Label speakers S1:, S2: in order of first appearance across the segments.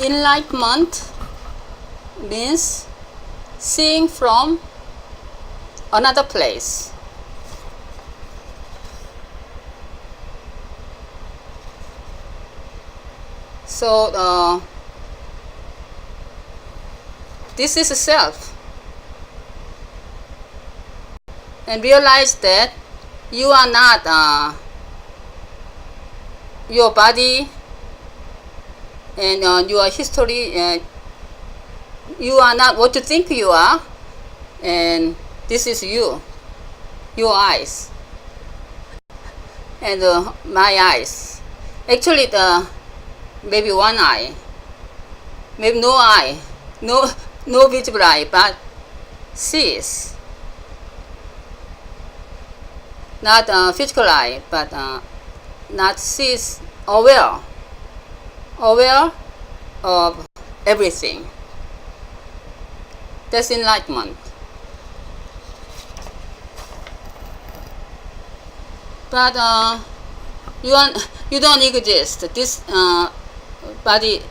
S1: enlightenment means seeing from another place. So this is self, and realize that you are not your body and your history. You are not what you think you are, and this is you, your eyes, and my eyes. Actually, maybe one eye, maybe no eye, no visible eye, but sees. Not physical eye, but not sees, aware of everything. That's enlightenment. But you don't exist. This body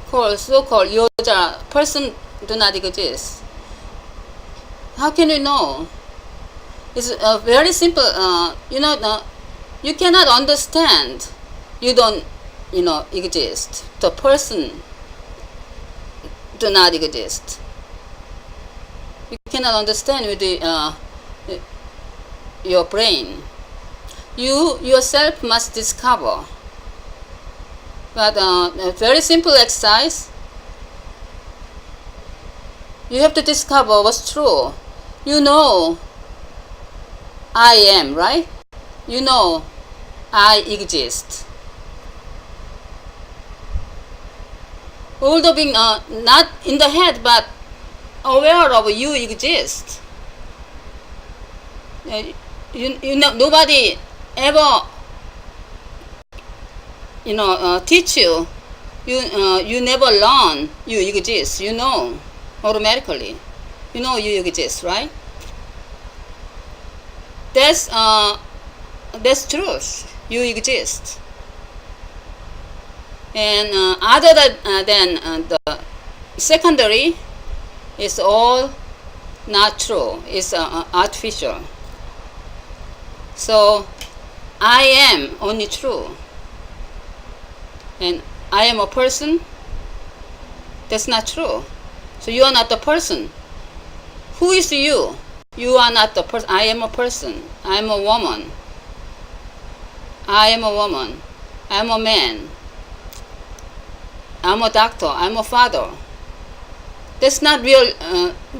S1: called so-called Yoja person do not exist. How can you know? It's very simple. You cannot understand. You don't, exist. The person do not exist. You cannot understand with your brain. You yourself must discover. But a very simple exercise. You have to discover what's true. You know I am, right? You know I exist. Although being not in the head, but aware of you exist. Nobody ever teach you. You never learn you exist. You know automatically. You know you exist, right? That's truth. You exist. And other than the secondary, is all not true. It's artificial. So I am only true. And I am a person. That's not true. So you are not the person. Who is you? You are not the person. I am a person. I am a woman. I am a woman. I am a man. I'm a doctor. I'm a father. That's not real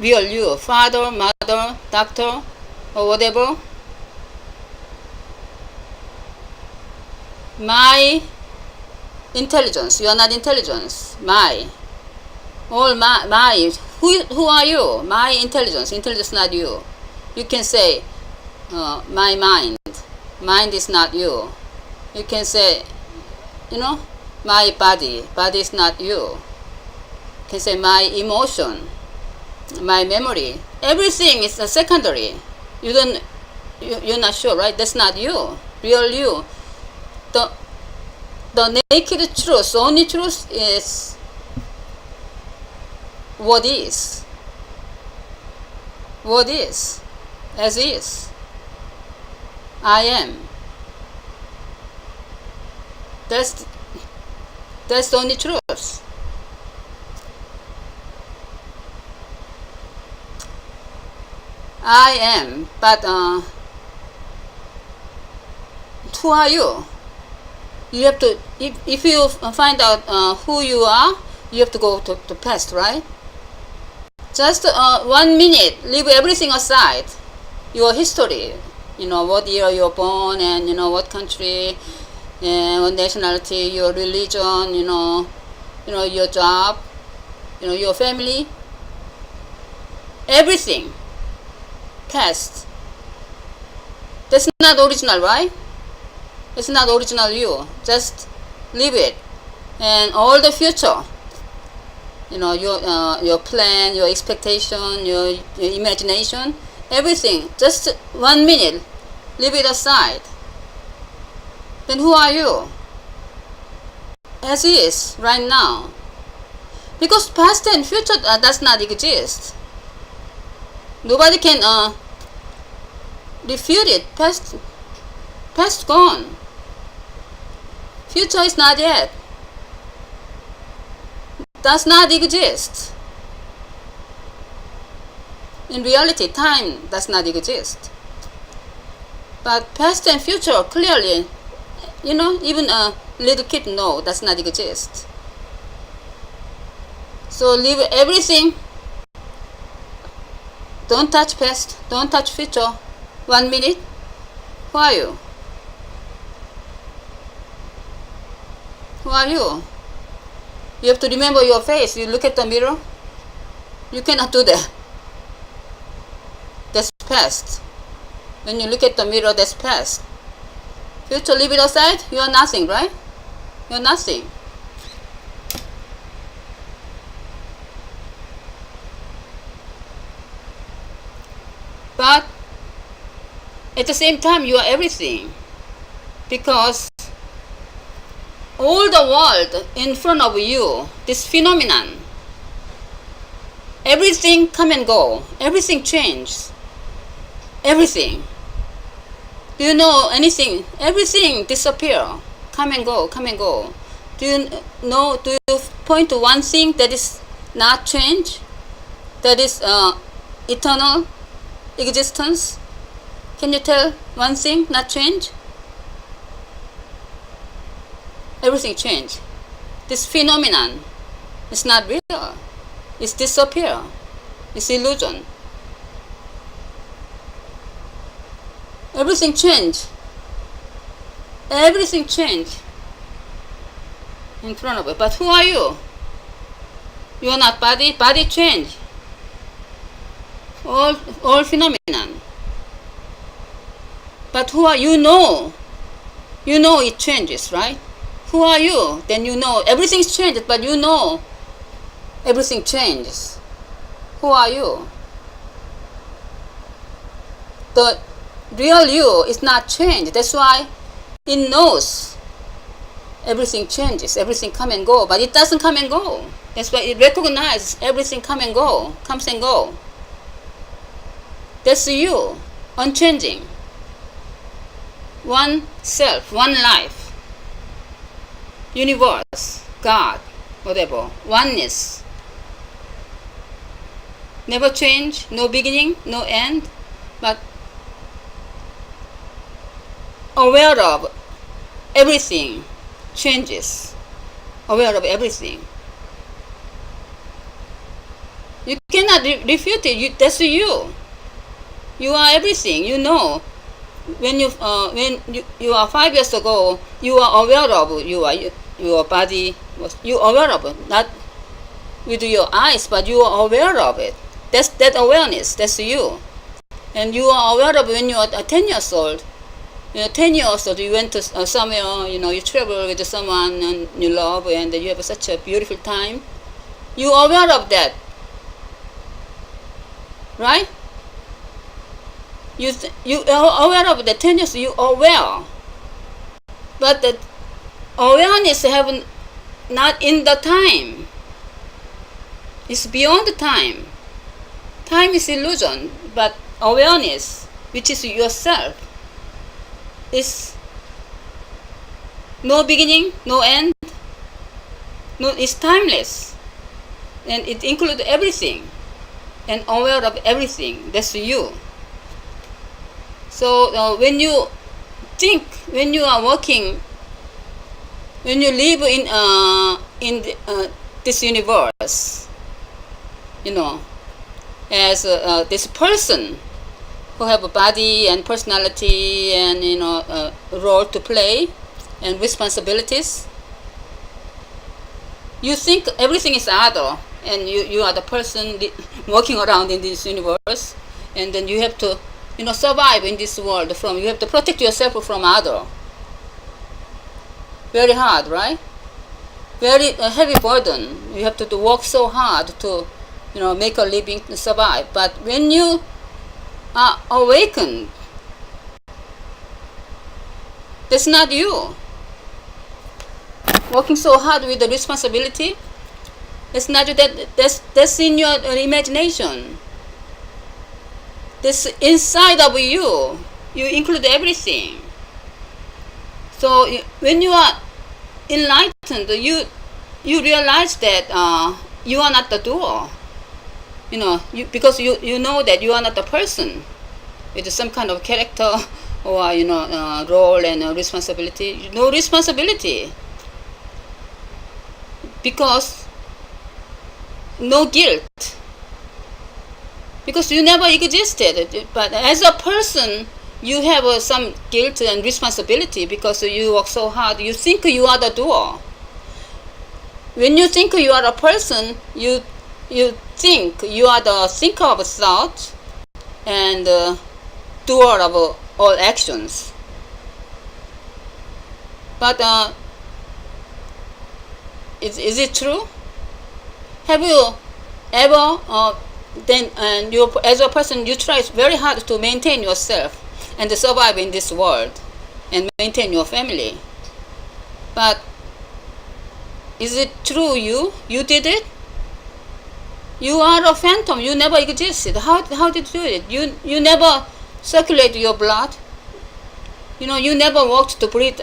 S1: you. Father, mother, doctor, or whatever. My intelligence. You are not intelligence. My. All my. Who are you? My intelligence. Intelligence not you. You can say my mind. Mind is not you. You can say, my body. Body is not you. You can say my emotion, my memory. Everything is a secondary. You're not sure, right? That's not you. Real you. The naked truth, only truth is what is. What is. As is. I am. That's the only truth. I am, but who are you? You have to, if you find out who you are, you have to go to past, right? Just 1 minute, leave everything aside. Your history, what year you're born, and what country, and what nationality, your religion, your job, your family, everything. Past. That's not original, right? It's not original you. Just leave it. And all the future, your plan, your expectation, your imagination, everything. Just 1 minute, leave it aside. Then who are you? as is right now. Because past and future does not exist. Nobody can refute it. Past gone. Future is not yet. Does not exist. In reality, time does not exist. But past and future clearly, even a little kid know does not exist. So leave everything. Don't touch past, don't touch future. 1 minute. Who are you? Who are you? You have to remember your face. You look at the mirror. You cannot do that. That's past. When you look at the mirror, that's past. Future, leave it aside. You are nothing, right? You're nothing. But at the same time, you are everything. Because all the world in front of you, this phenomenon, everything come and go. Everything changes. Everything. Do you know anything? Everything disappear. Come and go, come and go. Do you point to one thing that is not change? That is eternal existence? Can you tell one thing not change? Everything change. This phenomenon is not real. It's disappear. It's illusion. Everything change. Everything change in front of it. But who are you? You are not body. Body change. All phenomenon. But who are you? You know it changes, right? Who are you? Then you know everything's changed, but you know everything changes. Who are you? The real you is not changed. That's why it knows everything changes, everything come and go, but it doesn't come and go. That's why it recognizes everything come and go, comes and go. That's you, unchanging. One self, one life. Universe, God, whatever, oneness. Never change, no beginning, no end, but aware of everything changes, aware of everything. You cannot refute it. That's you. You are everything. You know. When you are 5 years ago, you are aware of your body. You are aware of it, not with your eyes, but you are aware of it. That's that awareness. That's you. And you are aware of when you are 10 years old. 10 years old, you went to somewhere. You travel with someone and you love, and you have such a beautiful time. You are aware of that, right? You are aware of the 10 years. You are aware, but the awareness have not in the time. It's beyond the time. Time is illusion, but awareness, which is yourself, is no beginning, no end. No, it's timeless, and it includes everything, and aware of everything. That's you. So when you think, when you are working, when you live in this universe, as this person who have a body and personality and a role to play and responsibilities, you think everything is other, and you are the person walking around in this universe, and then you have to survive in this world. You have to protect yourself from other. Very hard, right? Very heavy burden. You have to work so hard to make a living, to survive. But when you are awakened, that's not you. working so hard with the responsibility. It's not that's in your imagination. This inside of you. You include everything. So when you are enlightened, you realize that you are not the doer. Because you know that you are not the person with some kind of character or role and responsibility. No responsibility because no guilt because you never existed. But as a person, you have some guilt and responsibility because you work so hard. You think you are the doer. When you think you are a person, you think you are the thinker of thought and doer of all actions. But is it true? Have you ever then and you as a person you try very hard to maintain yourself and to survive in this world and maintain your family? But is it true you did it? You are a phantom. You never existed. How did you do it? You never circulate your blood. You never walked to breathe.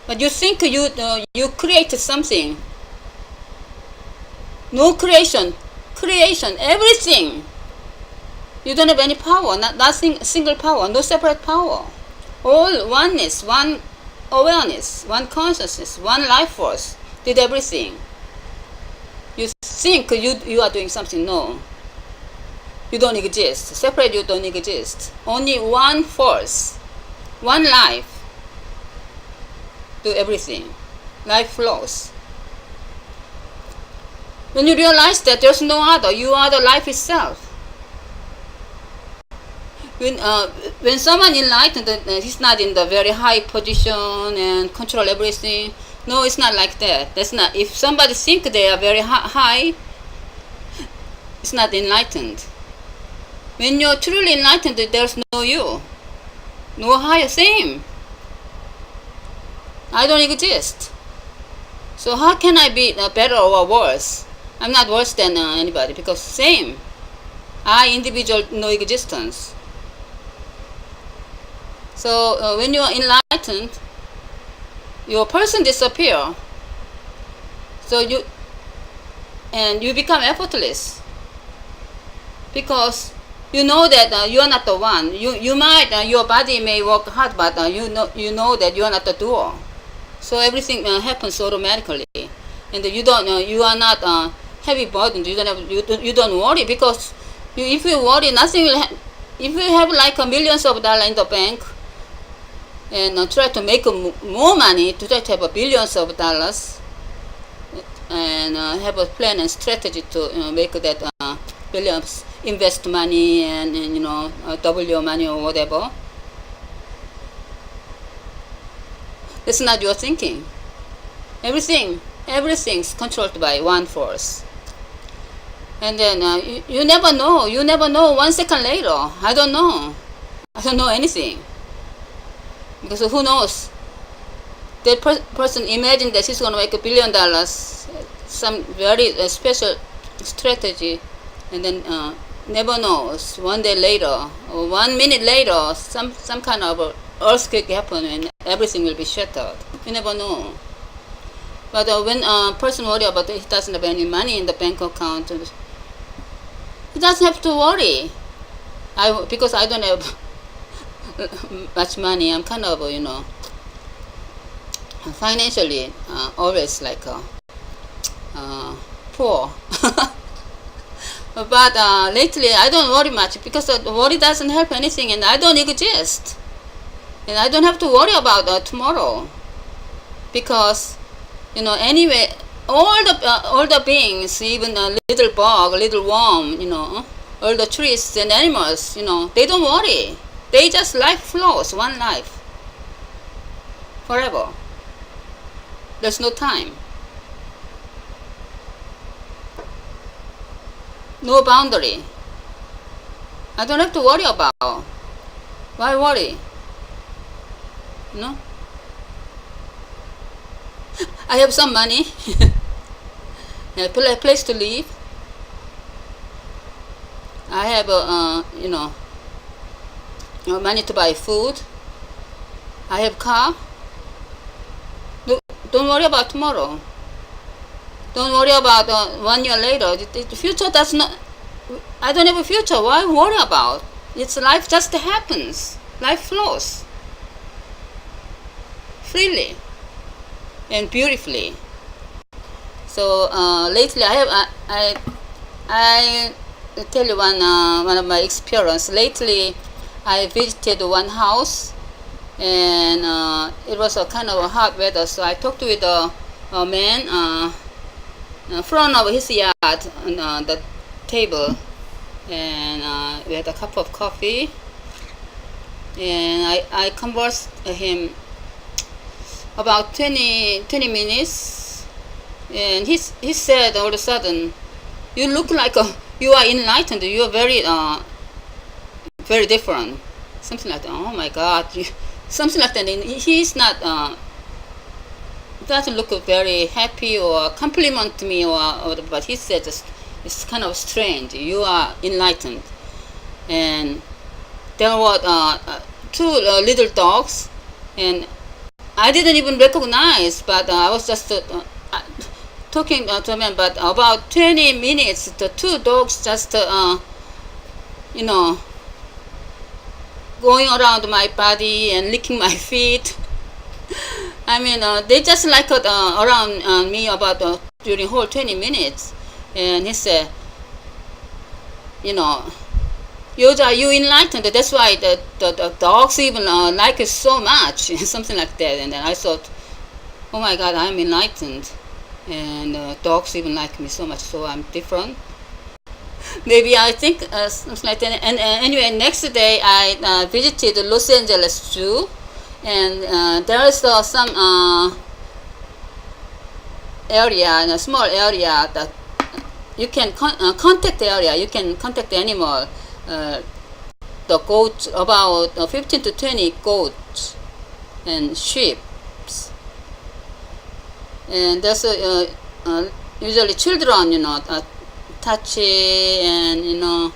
S1: But you think you created something. No creation, everything. You don't have any power. Nothing, single power. No separate power. All oneness, one awareness, one consciousness, one life force did everything. You think you are doing something. No. You don't exist. Separate, you don't exist. Only one force, one life do everything. Life flows. When you realize that there's no other, you are the life itself. When someone enlightened, he's not in the very high position and control everything. No, it's not like that. That's not. If somebody think they are very high, it's not enlightened. When you're truly enlightened, there's no you, no higher. Same. I don't exist. So how can I be better or worse? I'm not worse than anybody because same. I individual, no existence. So when you are enlightened, your person disappear. So you become effortless because you know that you are not the one. You might your body may work hard, but you know that you are not the doer. So everything happens automatically, and you are not heavy burdened. You don't worry because if you worry, nothing will. If you have like millions of dollars in the bank and try to make more money to try to have billions of dollars and have a plan and strategy to make that billions, invest money and double your money or whatever. That's not your thinking. Everything's controlled by one force. And then you never know. You never know 1 second later. I don't know anything. Because who knows? That person imagined that he's going to make $1 billion, some very special strategy, and then never knows. 1 day later or 1 minute later, some kind of earthquake happen and everything will be shattered. You never know. But when a person worry about he doesn't have any money in the bank account, he doesn't have to worry. Because I don't have much money. I'm kind of financially always like poor. But lately I don't worry much because worry doesn't help anything, and I don't exist, and I don't have to worry about tomorrow because anyway all the beings, even a little bug, little worm, all the trees and animals, they don't worry. They just life flows, one life forever. There's no time, no boundary. I don't have to worry about. Why worry? I have some money, a place to live. I have money to buy food. I have car. Don't worry about tomorrow. Don't worry about 1 year later. The future does not. I don't have a future. Why worry about? It's life just happens. Life flows freely and beautifully. So lately, I tell you one of my experience. Lately, I visited one house, and it was a kind of a hot weather. So I talked with a man in front of his yard on the table, and we had a cup of coffee, and I conversed with him about 20 minutes, and he said all of a sudden, you look like you are enlightened, you are very different, something like that. Oh my God, something like that. And he's not doesn't look very happy or compliment me, or but he said just, it's kind of strange, you are enlightened. And there were two little dogs, and I didn't even recognize, but I was just talking to them. But about 20 minutes, the two dogs just, going around my body and licking my feet. I mean, they just like around me about during whole 20 minutes. And he said, Yoja, you enlightened. That's why the dogs even like it so much, something like that. And then I thought, oh my God, I'm enlightened, and dogs even like me so much. So I'm different. Maybe I think something like that. And anyway, next day I visited the Los Angeles Zoo, and there is some area, in a small area, that you can contact the area. You can contact the animal. The goats, about 15 to 20 goats and sheep, and there's usually children, touch it and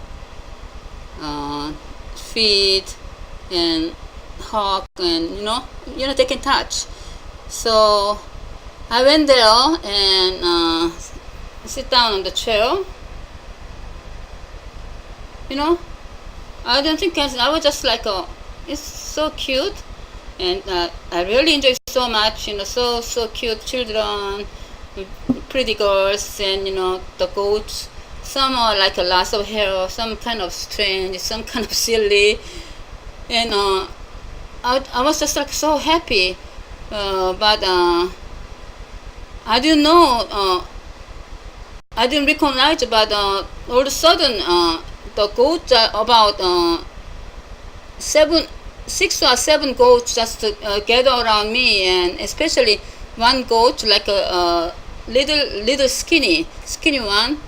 S1: feed and hug, and they can touch. So I went there and sit down on the chair. I don't think I was just like, it's so cute, and I really enjoy so much. So cute children, pretty girls, and the goats. Some are like a lots of hair, some kind of strange, some kind of silly, and I was just like so happy, but I didn't know, I didn't recognize, but all of a sudden the goats are about 6 or 7 goats just gather around me, and especially one goat, like a little skinny one.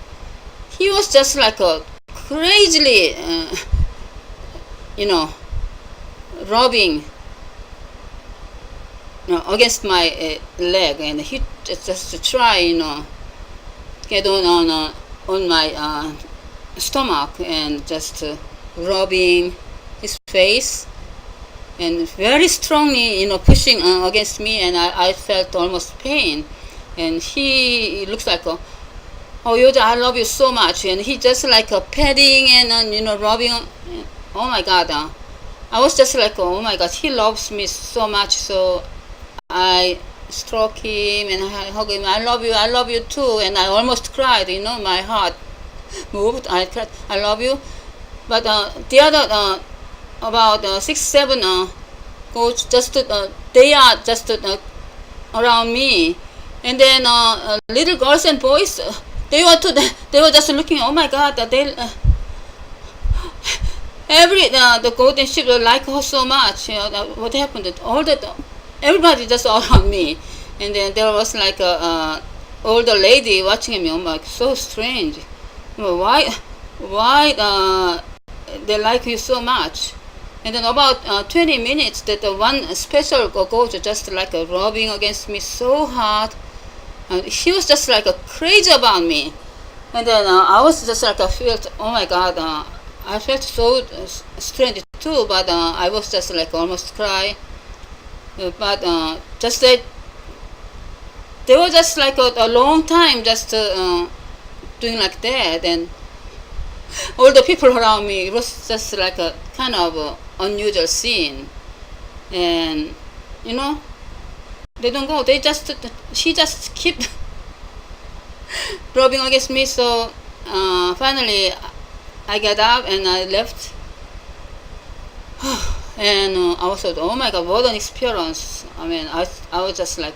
S1: He was just like a crazily, rubbing against my leg, and he just to try, get on my stomach, and just rubbing his face, and very strongly, pushing against me, and I felt almost pain. And he looks like, oh Yoja, I love you so much, and he just like petting and rubbing. Oh my God, I was just like, oh my God, he loves me so much. So I stroke him and I hug him. I love you too. And I almost cried, my heart moved. I cried, I love you. But the other about 6, 7 goats, just they are just around me. And then little girls and boys, they were just looking. Oh my God, they the goat and sheep like her so much. What happened? Everybody just around me. And then there was like a older lady watching me. I'm like, so strange. Why they like you so much? And then about 20 minutes, that one special goat just like rubbing against me so hard. he was just like crazy about me. And then I was just like I felt, oh my God, I felt so strange too. But I was just like almost cry. But just that they were just like a long time just doing like that, and all the people around me, it was just like a kind of unusual scene. And you know, they don't go, they just, she just keep rubbing against me. So finally I got up and I left. And I was like, oh my God, what an experience. I mean, I was just like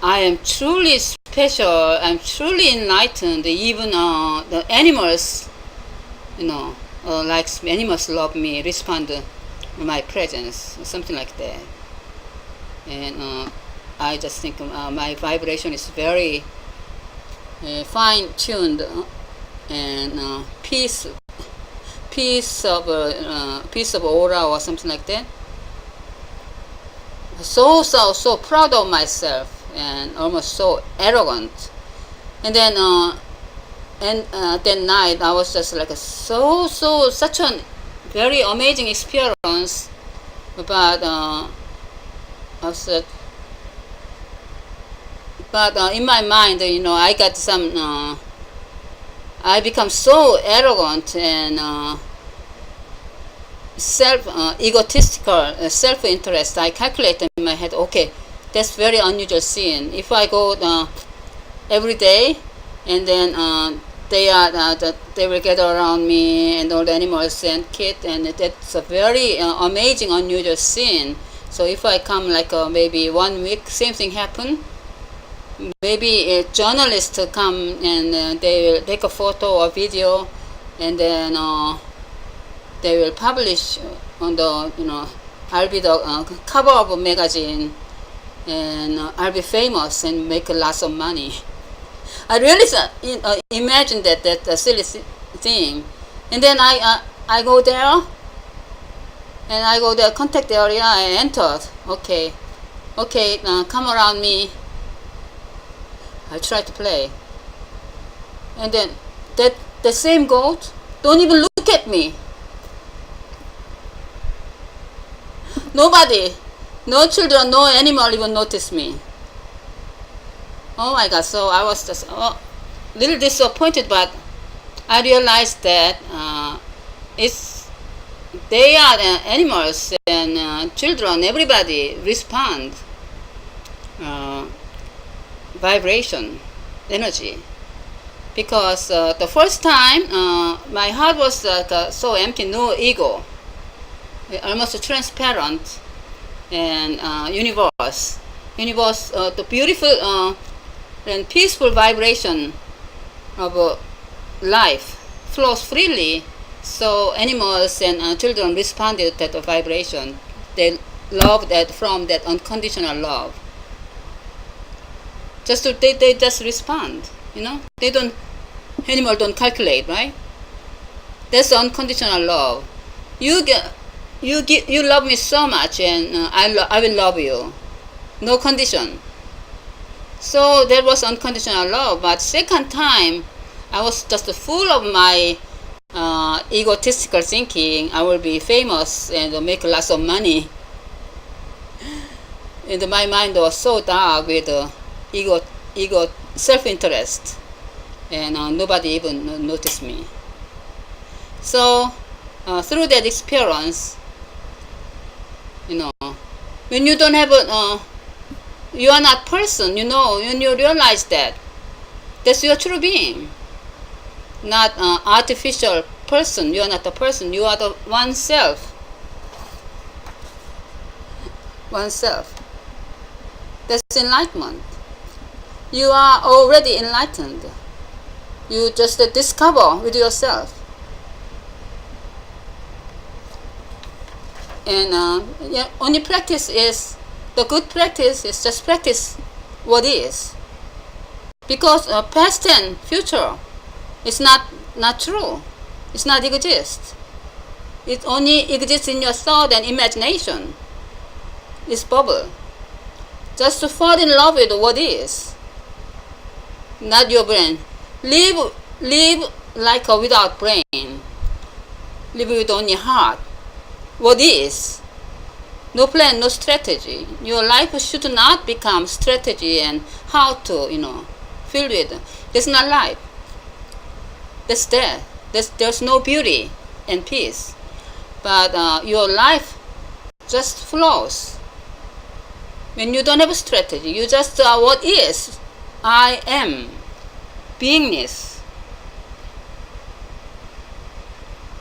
S1: I am truly special, I'm truly enlightened. Even the animals, you know, like animals love me, respond to my presence, something like that. And I just think my vibration is very fine-tuned, and peace of aura or something like that. So proud of myself, and almost so arrogant. And then that night I was just like such a very amazing experience. But I said, but in my mind, you know, I got some I become so arrogant and egotistical, self-interest. I calculate in my head, okay, that's very unusual scene. If I go every day, and then they will gather around me, and all the animals and kids, and that's a very amazing, unusual scene. So if I come like maybe 1 week, same thing happen. Maybe a journalist come and they will take a photo or video, and then they will publish on the, you know, I'll be the cover of a magazine, and I'll be famous and make lots of money. I really imagine that silly thing. And then I go there, and I go there, contact area, I entered. Okay, come around me. I try to play, and then the same goat don't even look at me. Nobody, no children, no animal even notice me. Oh my God! So I was just a little disappointed, but I realized that they are animals, and children, everybody respond. Vibration, energy, because the first time my heart was so empty, no ego, almost transparent, and universe, the beautiful and peaceful vibration of life flows freely. So animals and children responded to that vibration. They love that, from that unconditional love. They just respond, you know. They don't, animal don't calculate, right? That's unconditional love. You love me so much, and I will love you, no condition. So that was unconditional love. But second time, I was just full of my egotistical thinking. I will be famous and make lots of money. And my mind was so dark with ego, self-interest, and nobody even noticed me. So through that experience, you know, when you don't have you are not person, you know, when you realize that that's your true being, not artificial person. You are not a person, you are the one self. That's enlightenment. You are already enlightened. You just discover with yourself. And only practice is, the good practice is just practice what is. Because past and future is not true. It's not exist. It only exists in your thought and imagination. It's bubble. Just to fall in love with what is. not your brain. Live like a without brain. Live with only heart. What is? No plan, no strategy. Your life should not become strategy and how to, fill with. That's not life. That's death. There's no beauty and peace. But your life just flows. When you don't have a strategy, you just what is. I am. Beingness.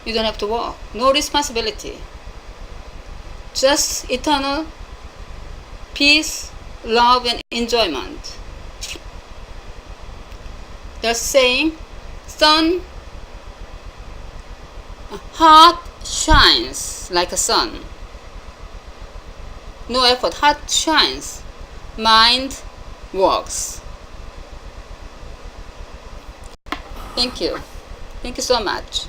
S1: You don't have to work. No responsibility. Just eternal peace, love, and enjoyment. They're saying, sun, heart shines like a sun. No effort, heart shines. Mind works. Thank you. Thank you so much.